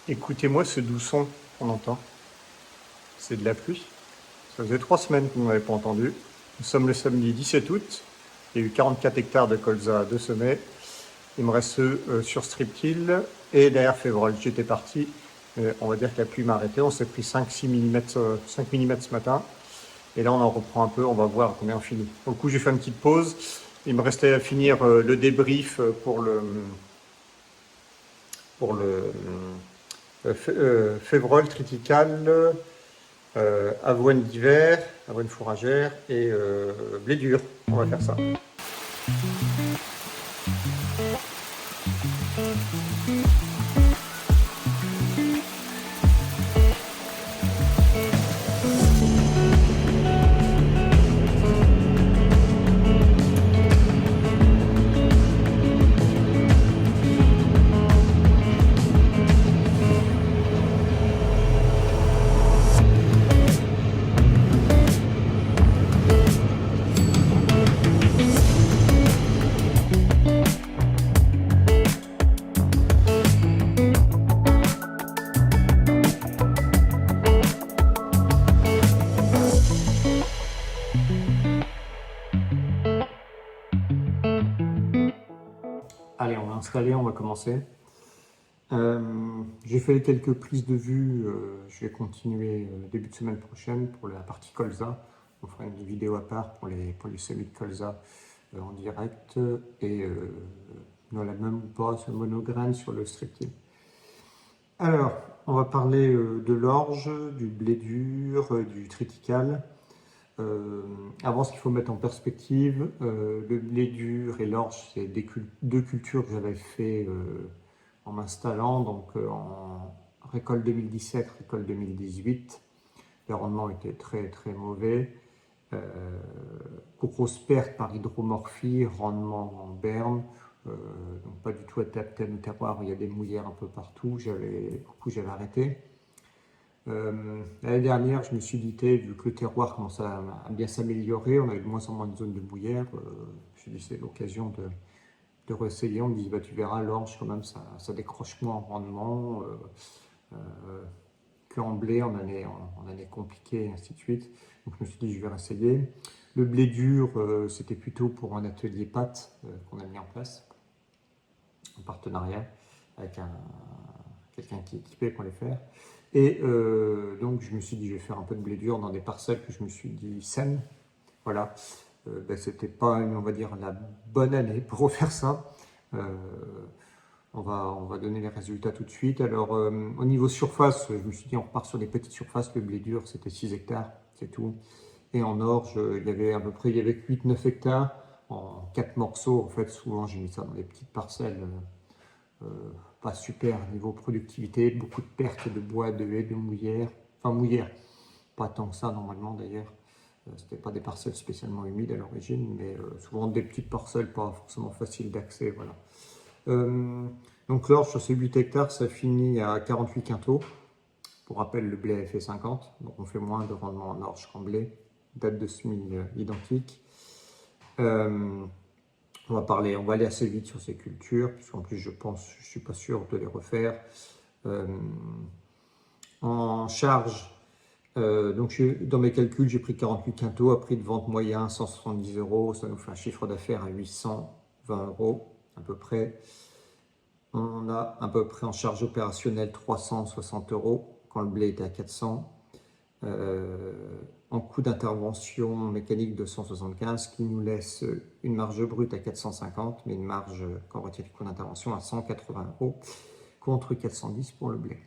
Écoutez-moi ce doux son qu'on entend. C'est de la pluie. Ça faisait 3 semaines qu'on n'avait pas entendu. Nous sommes le samedi 17 août. Il y a eu 44 hectares de colza de semé. Il me reste ceux sur Striptil et derrière Févrole. J'étais parti. On va dire que la pluie m'a arrêté. On s'est pris 5-6 mm, 5 mm ce matin. Et là, on en reprend un peu. On va voir combien on finit. Au coup, j'ai fait une petite pause. Il me restait à finir le débrief pour le Févrole, Triticale, avoine d'hiver, avoine fourragère et blé dur. On va faire ça. Allez, on va installer, on va commencer. J'ai fait quelques prises de vue, je vais continuer début de semaine prochaine pour la partie colza. On fera une vidéo à part pour les semis de colza en direct et dans la même ou pas, ce monograine sur le striptil. Alors, on va parler de l'orge, du blé dur, du triticale. Avant, ce qu'il faut mettre en perspective, le blé dur et l'orge, c'est deux cultures que j'avais fait en m'installant, donc en récolte 2017, récolte 2018. Les rendements étaient très très mauvais. Grosse perte par hydromorphie, rendement en berne, donc pas du tout adapté à nos terroirs, il y a des mouillères un peu partout, j'avais arrêté. L'année dernière, je me suis dit, vu que le terroir commence à bien s'améliorer, on avait de moins en moins de zones de mouillère, je me suis dit c'est l'occasion de réessayer. On me dit, bah, tu verras, l'orge quand même, ça décroche moins en rendement qu'en blé en année compliquée, et ainsi de suite. Donc je me suis dit, je vais réessayer. Le blé dur, c'était plutôt pour un atelier pâte qu'on a mis en place, en partenariat avec quelqu'un qui est équipé pour les faire. Et donc je me suis dit, je vais faire un peu de blé dur dans des parcelles que je me suis dit saines. Voilà. C'était pas, on va dire, la bonne année pour refaire ça. On va donner les résultats tout de suite. Alors, au niveau surface, je me suis dit, on repart sur des petites surfaces. Le blé dur, c'était 6 hectares, c'est tout. Et en orge, il y avait à peu près 8-9 hectares en 4 morceaux. En fait, souvent, j'ai mis ça dans des petites parcelles. Pas super niveau productivité, beaucoup de pertes de bois, de haies, de mouillères. Enfin, mouillères, pas tant que ça normalement d'ailleurs. C'était pas des parcelles spécialement humides à l'origine, mais souvent des petites parcelles pas forcément faciles d'accès. Voilà. Donc l'orge sur ces 8 hectares, ça finit à 48 quintaux. Pour rappel, le blé avait fait 50, donc on fait moins de rendement en orge qu'en blé. Date de semis identique. On va aller assez vite sur ces cultures, puisqu'en plus je suis pas sûr de les refaire. En charge, donc dans mes calculs, j'ai pris 48 quintaux, à prix de vente moyen 170 €, ça nous fait un chiffre d'affaires à 820 € à peu près. On a à peu près en charge opérationnelle 360 € quand le blé était à 400. En coût d'intervention mécanique de 175, qui nous laisse une marge brute à 450, mais une marge, quand on retire le coût d'intervention, à 180 € contre 410 pour le blé.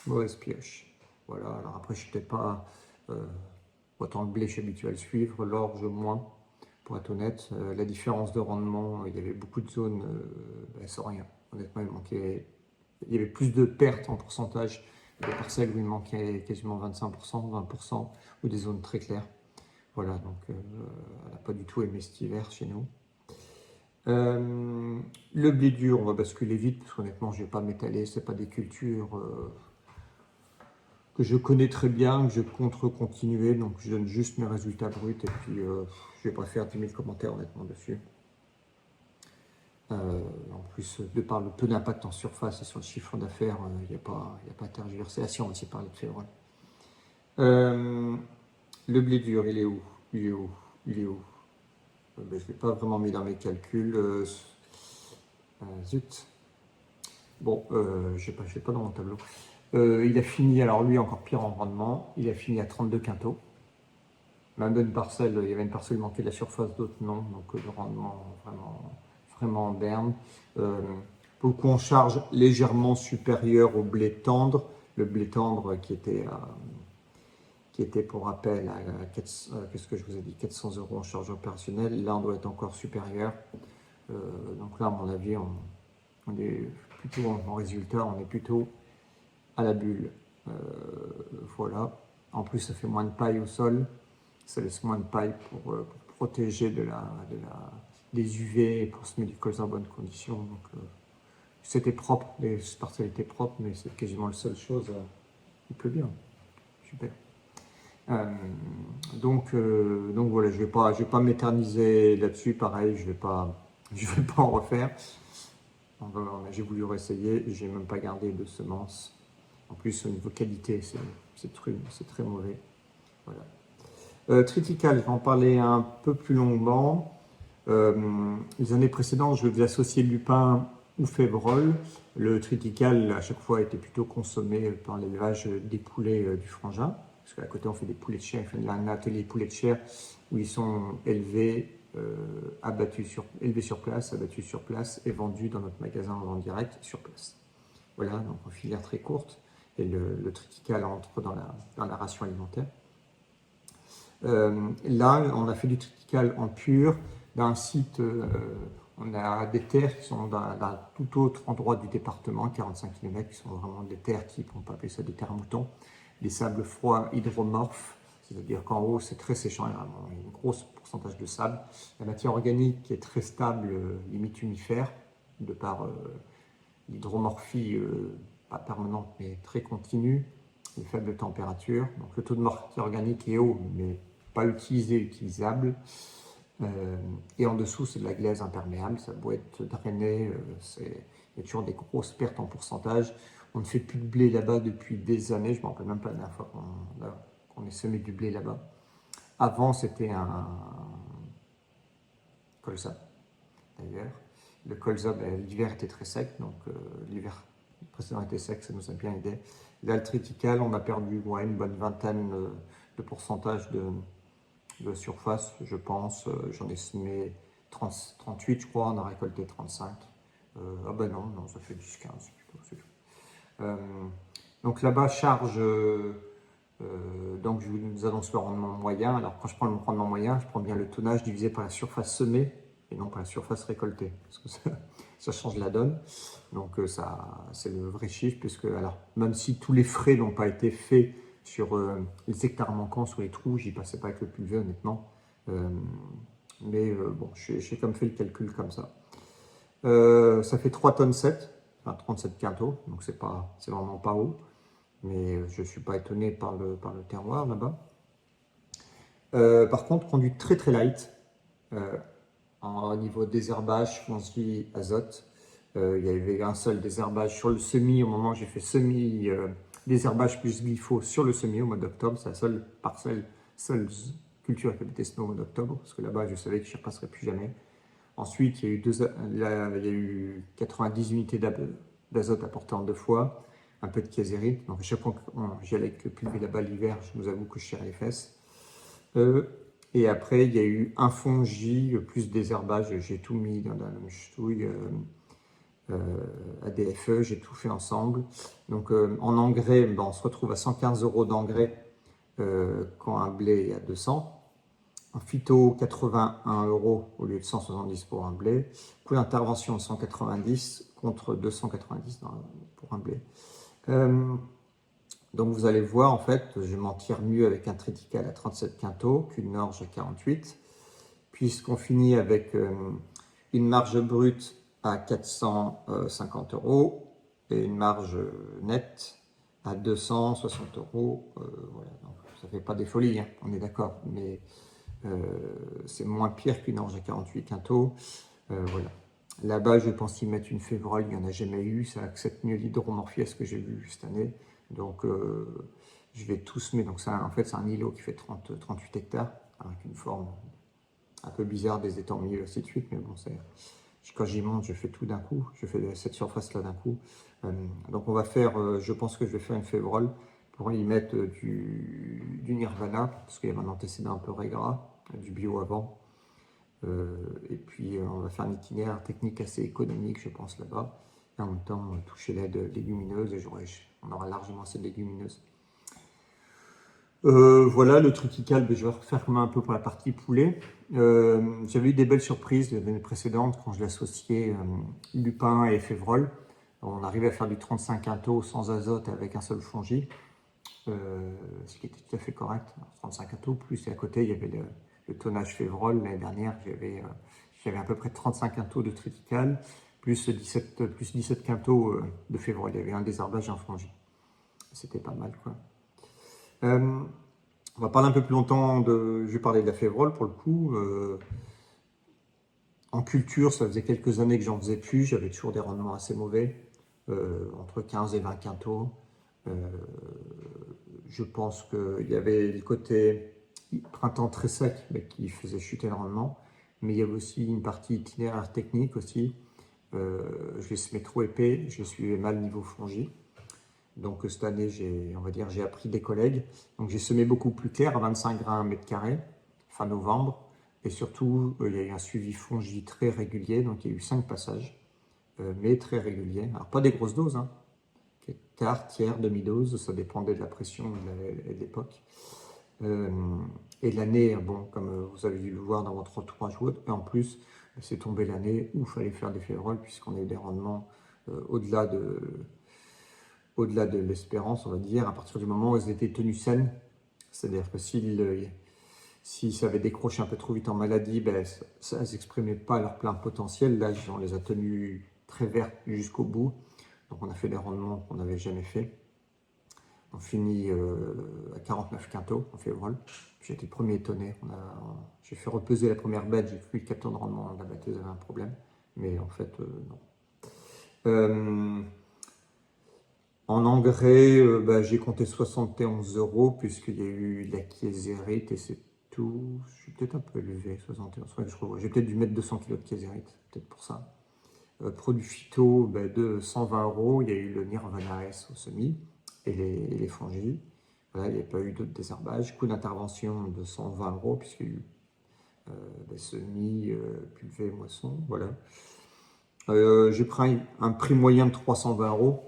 Mauvaise pioche. Voilà, alors après, je suis peut-être pas autant le blé, je suis habitué à le suivre, l'orge moins, pour être honnête. La différence de rendement, il y avait beaucoup de zones sans rien. Honnêtement, il y avait plus de pertes en pourcentage. Des parcelles où il manquait quasiment 25%, 20%, ou des zones très claires. Voilà, donc elle n'a pas du tout aimé cet hiver chez nous. Le blé dur, on va basculer vite, parce qu'honnêtement, je ne vais pas m'étaler, ce pas des cultures que je connais très bien, que je compte continuer, donc je donne juste mes résultats bruts, et puis je ne vais pas faire 10 000 commentaires honnêtement dessus. En plus, de par le peu d'impact en surface et sur le chiffre d'affaires, il n'y a pas à tergiverser. Ah si, on va aussi parler de février. Le blé dur, il est où? Il est où? Il est où? Ben, je ne l'ai pas vraiment mis dans mes calculs. Zut. Bon, je ne l'ai pas dans mon tableau. Il a fini, alors lui, encore pire en rendement, il a fini à 32 quintaux. Même une parcelle, il y avait une parcelle qui manquait de la surface, d'autres non. Donc le rendement vraiment en berne. Beaucoup en charge légèrement supérieur au blé tendre. Le blé tendre qui était pour rappel à qu'est-ce que je vous ai dit, 400 € en charge opérationnelle. Là, on doit être encore supérieur. Donc là, à mon avis, on est plutôt en résultat, on est plutôt à la bulle. Voilà. En plus, ça fait moins de paille au sol. Ça laisse moins de paille pour protéger des UV et pour semer du colza en bonnes conditions. Donc, c'était propre, les parcelles étaient propres, mais c'est quasiment la seule chose qui peut bien. Super. Donc voilà, je vais pas m'éterniser là-dessus. Pareil, je vais pas en refaire. J'ai voulu réessayer, j'ai même pas gardé de semences. En plus, au niveau qualité, c'est très mauvais. Voilà. Triticale, je vais en parler un peu plus longuement. Les années précédentes, je faisais associer lupin ou févrole. Le triticale, à chaque fois, était plutôt consommé par l'élevage des poulets du frangin. Parce qu'à côté, on fait des poulets de chair. Il y a un atelier poulets de chair où ils sont élevés, élevés sur place, abattus sur place et vendus dans notre magasin en direct sur place. Voilà, donc en filière très courte. Et le triticale entre dans la ration alimentaire. Là, on a fait du triticale en pur d'un site. On a des terres qui sont dans tout autre endroit du département, 45 km, qui sont vraiment des terres qui, on peut appeler ça des terres à moutons, des sables froids hydromorphes, c'est-à-dire qu'en haut c'est très séchant, il y a un gros pourcentage de sable. La matière organique est très stable, limite unifère, de par l'hydromorphie, pas permanente mais très continue, les faibles températures. Donc le taux de matière organique est haut, mais pas utilisable. Et en dessous, c'est de la glaise imperméable, ça doit être drainé, il y a toujours des grosses pertes en pourcentage. On ne fait plus de blé là-bas depuis des années, je ne me rappelle même pas la dernière fois qu'on ait semé du blé là-bas. Avant, c'était un colza, d'ailleurs. Le colza, l'hiver était très sec, donc l'hiver précédent était sec, ça nous a bien aidé. Là, le triticale, on a perdu une bonne vingtaine de pourcentage de surface, je pense. J'en ai semé 38, je crois, on a récolté 35. Ah ben non, ça fait 10-15 plutôt. Donc là-bas, charge, donc je vous annonce le rendement moyen. Alors quand je prends le rendement moyen, je prends bien le tonnage divisé par la surface semée et non par la surface récoltée, parce que ça change la donne. Donc ça, c'est le vrai chiffre, puisque alors, même si tous les frais n'ont pas été faits sur les hectares manquants, sur les trous, j'y passais pas avec le pulvé honnêtement. Mais bon, j'ai comme fait le calcul comme ça. Ça fait 3 tonnes 7, enfin 37 quintaux, donc c'est vraiment pas haut. Mais je ne suis pas étonné par le terroir là-bas. Par contre, conduite très très light. Au niveau désherbage, foncerie, azote. Il y avait un seul désherbage sur le semis. Au moment où j'ai fait semis, désherbage plus glypho sur le semis au mois d'octobre. C'est la seule parcelle, seule culture qui avait été semée au mois d'octobre. Parce que là-bas, je savais que je n'y repasserais plus jamais. Ensuite, il y a eu 90 unités d'azote apportées en 2 fois. Un peu de késérite. Donc à chaque fois que j'y allais avec le pulvé là-bas l'hiver, je vous avoue que je serrais les fesses. Et après, il y a eu un fongi plus désherbage. J'ai tout mis dans la même ch'touille. ADFE, j'ai tout fait ensemble. Donc en engrais, on se retrouve à 115 € d'engrais quand un blé est à 200. En phyto, 81 € au lieu de 170 pour un blé. Coût d'intervention, 190 contre 290 pour un blé. Donc vous allez voir, en fait, je m'en tire mieux avec un triticale à 37 quintaux qu'une orge à 48, puisqu'on finit avec une marge brute à 450 € et une marge nette à 260 €. Voilà. Donc, ça ne fait pas des folies, hein, on est d'accord, mais c'est moins pire qu'une orge à 48 quintaux. Voilà. Là-bas, je pense y mettre une févrole, il n'y en a jamais eu. Ça accepte mieux l'hydromorphies que j'ai vu cette année. Donc, je vais tout semer. Donc, en fait, c'est un îlot qui fait 38 hectares, avec une forme un peu bizarre des étangs-milieux, ainsi de suite. Mais bon, quand j'y monte, je fais tout d'un coup. Je fais cette surface-là d'un coup. Donc, on va faire, je pense que je vais faire une févrole pour y mettre du Nirvana, parce qu'il y avait un antécédent un peu régras, du bio avant. Et puis on va faire un itinéraire technique assez économique, je pense, là-bas. Et en même temps, toucher l'aide légumineuse, et on aura largement assez de légumineuses. Voilà, le triticale, je vais refaire comme un peu pour la partie poulet. J'avais eu des belles surprises l'année précédente quand je l'associais lupin et févrole. On arrivait à faire du 35 quintaux sans azote avec un seul fongi, ce qui était tout à fait correct. 35 quintaux, plus et à côté, il y avait le tonnage févrole. L'année dernière, j'avais à peu près 35 quintaux de triticale, plus 17 quintaux de févrole. Il y avait un désherbage et un fongi. C'était pas mal, quoi. On va parler un peu plus longtemps je vais parler de la févrole pour le coup. En culture, ça faisait quelques années que j'en faisais plus. J'avais toujours des rendements assez mauvais, entre 15 et 20 quintaux. Je pense qu'il y avait le côté printemps très sec mais qui faisait chuter le rendement. Mais il y avait aussi une partie itinéraire technique aussi. Je les semais trop épais, je les suivais mal niveau fongi. Donc cette année, j'ai appris des collègues. Donc j'ai semé beaucoup plus clair, à 25 grains mètre carré, fin novembre. Et surtout, il y a eu un suivi fongi très régulier. Donc il y a eu 5 passages, mais très réguliers. Alors pas des grosses doses, hein. Quart, tiers, demi-dose, ça dépendait de la pression et de l'époque. Et l'année, bon, comme vous avez dû le voir dans votre entourage ou autre, et en plus, c'est tombé l'année où il fallait faire des févroles, puisqu'on a eu des rendements au-delà de l'espérance, on va dire, à partir du moment où elles étaient tenues saines. C'est-à-dire que si ça avait décroché un peu trop vite en maladie, ben, ça n'exprimait pas leur plein potentiel. Là, on les a tenues très vertes jusqu'au bout. Donc on a fait des rendements qu'on n'avait jamais fait. On finit à 49 quintaux en févrole. J'ai été le premier étonné. J'ai fait repeser la première bête, j'ai cru que le 4 de rendement, la batteuse avait un problème. Mais en fait, non. En engrais, j'ai compté 71 euros puisqu'il y a eu la kiésérite et c'est tout. Je suis peut-être un peu élevé, 71. J'ai peut-être dû mettre 200 kg de kiésérite, peut-être pour ça. Produits phyto de 120 euros, il y a eu le Nirvana S au semis et les fongies. Voilà, il n'y a pas eu d'autres désherbages. Coût d'intervention de 120 euros puisqu'il y a eu semis, pulvé, moisson. Voilà. J'ai pris un prix moyen de 320 euros.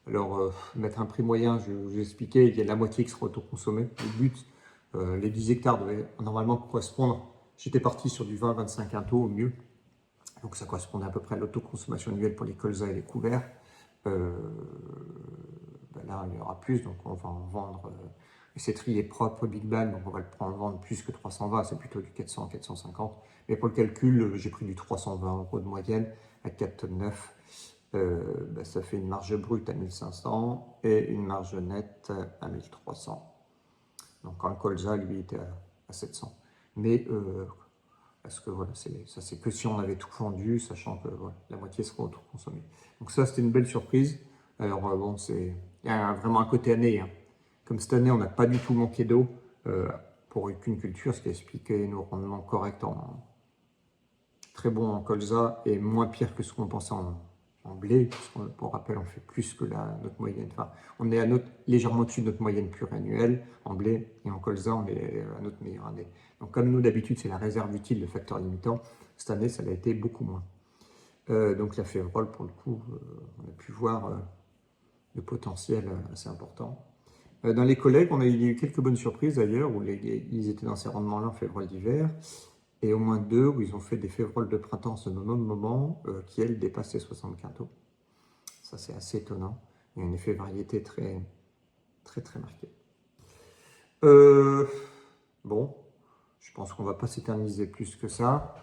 Alors, mettre un prix moyen, je vous expliquais, il y a la moitié qui sera autoconsommée. Le but, les 10 hectares devaient normalement correspondre. J'étais parti sur du 20-25 quintaux au mieux. Donc ça correspondait à peu près à l'autoconsommation annuelle pour les colzas et les couverts. Là, il y aura plus, donc on va en vendre. C'est trié propre, Big Bang, donc on va le prendre en vendre plus que 320, c'est plutôt du 400-450. Mais pour le calcul, j'ai pris du 320 euros de moyenne à 4 tonnes 9. Ça fait une marge brute à 1500 et une marge nette à 1300. Donc quand le colza, lui, était à 700. Mais parce que voilà, ça c'est que si on avait tout vendu, sachant que voilà, la moitié sera auto-consommée. Donc ça, c'était une belle surprise. Alors bon, il y a vraiment un côté année. Hein. Comme cette année, on n'a pas du tout manqué d'eau pour aucune culture, ce qui expliquait nos rendements corrects très bons en colza et moins pire que ce qu'on pensait en blé. Pour rappel, on fait plus que notre moyenne. Enfin, on est légèrement au-dessus de notre moyenne pluriannuelle en blé et en colza, on est à notre meilleure année. Donc comme nous d'habitude, c'est la réserve utile, le facteur limitant, cette année, ça l'a été beaucoup moins. Donc la févrole, pour le coup, on a pu voir le potentiel assez important. Dans les collègues, il y a eu quelques bonnes surprises d'ailleurs, où ils étaient dans ces rendements-là en févrole d'hiver, et au moins 2 où ils ont fait des févroles de printemps au même moment, qui elles dépassent les 60 quintaux. Ça c'est assez étonnant. Il y a un effet variété très, très, très marqué. Bon, je pense qu'on ne va pas s'éterniser plus que ça.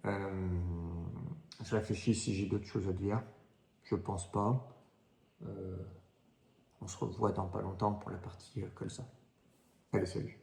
Je réfléchis si j'ai d'autres choses à dire. Je pense pas. On se revoit dans pas longtemps pour la partie colza. Allez, salut.